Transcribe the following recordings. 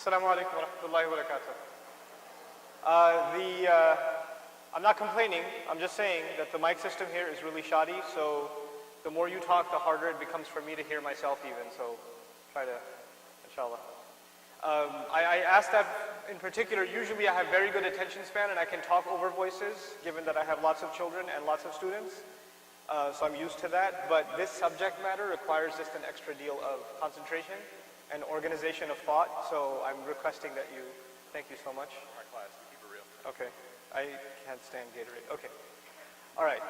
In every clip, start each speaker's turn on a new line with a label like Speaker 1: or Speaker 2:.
Speaker 1: Assalamu alaikum wa rahmatullahi wa barakatuh. I'm not complaining, I'm just saying that the mic system here is really shoddy, so the more you talk, the harder it becomes for me to hear myself even, so try to, inshallah. I asked that in particular. Usually I have very good attention span and I can talk over voices, given that I have lots of children and lots of students, so I'm used to that, but this subject matter requires just an extra deal of concentration and organization of thought, so I'm requesting that you, thank you so much.
Speaker 2: My class, we keep it real.
Speaker 1: Okay, I can't stand Gatorade. Okay, all right.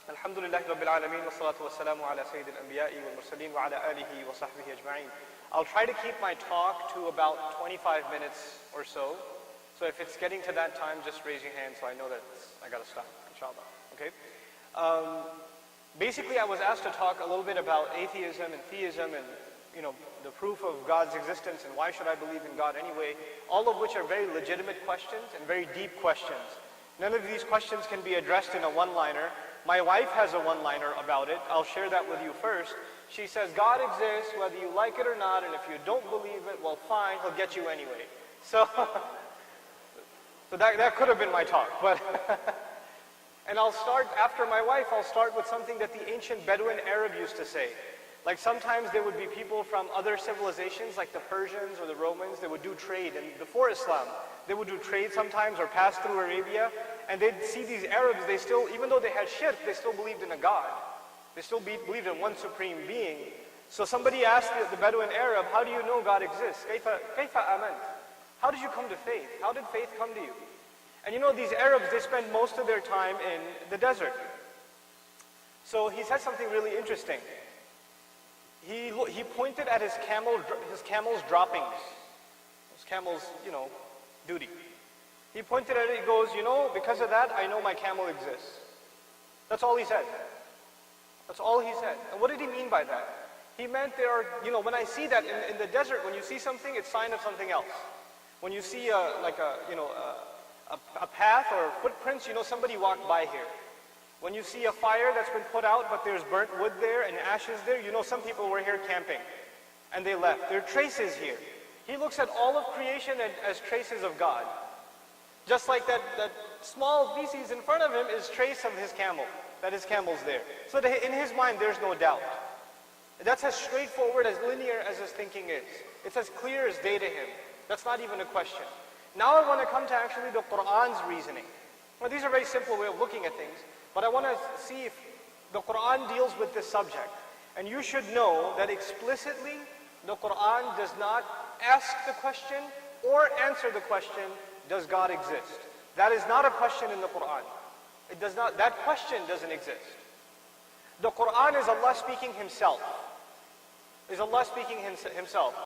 Speaker 1: Alhamdulillah Rabbil Alameen wa salatu wa salamu ala Sayyidil Anbiya'i wal Mursaleen wa ala alihi wa sahbihi ajma'in. I'll try to keep my talk to about 25 minutes or so. So if it's getting to that time, just raise your hand so I know that I gotta stop, inshallah, okay? Basically I was asked to talk a little bit about atheism and theism and the proof of God's existence and why should I believe in God anyway, all of which are very legitimate questions and very deep questions. None of these questions can be addressed in a one-liner. My wife has a one-liner about it. I'll share that with you first. She says, God exists whether you like it or not, and if you don't believe it, well fine, he'll get you anyway. So that could have been my talk, but and I'll start, after my wife, I'll start with something that the ancient Bedouin Arab used to say. Like sometimes there would be people from other civilizations, like the Persians or the Romans, they would do trade, and before Islam, they would do trade sometimes or pass through Arabia, and they'd see these Arabs, they still, even though they had shirk, they still believed in a God. They still believed in one supreme being. So somebody asked the Bedouin Arab, how do you know God exists? كيف آمنت? How did you come to faith? How did faith come to you? And these Arabs, they spend most of their time in the desert. So he said something really interesting. He pointed at his camel's droppings, his camel's, duty. He pointed at it, he goes, because of that, I know my camel exists. That's all he said. That's all he said. And what did he mean by that? He meant there are, when I see that in the desert, when you see something, it's a sign of something else. When you see a path or footprints, somebody walked by here. When you see a fire that's been put out, but there's burnt wood there and ashes there, some people were here camping and they left. There are traces here. He looks at all of creation as traces of God. Just like that small feces in front of him is trace of his camel, that his camel's there. So in his mind, there's no doubt. That's as straightforward, as linear as his thinking is. It's as clear as day to him. That's not even a question. Now I want to come to actually the Qur'an's reasoning. Well, these are very simple way of looking at things. But I want to see if the Qur'an deals with this subject. And you should know that explicitly, the Qur'an does not ask the question or answer the question, does God exist? That is not a question in the Qur'an. It does not, that question doesn't exist. The Qur'an is Allah speaking Himself. Is Allah speaking Himself.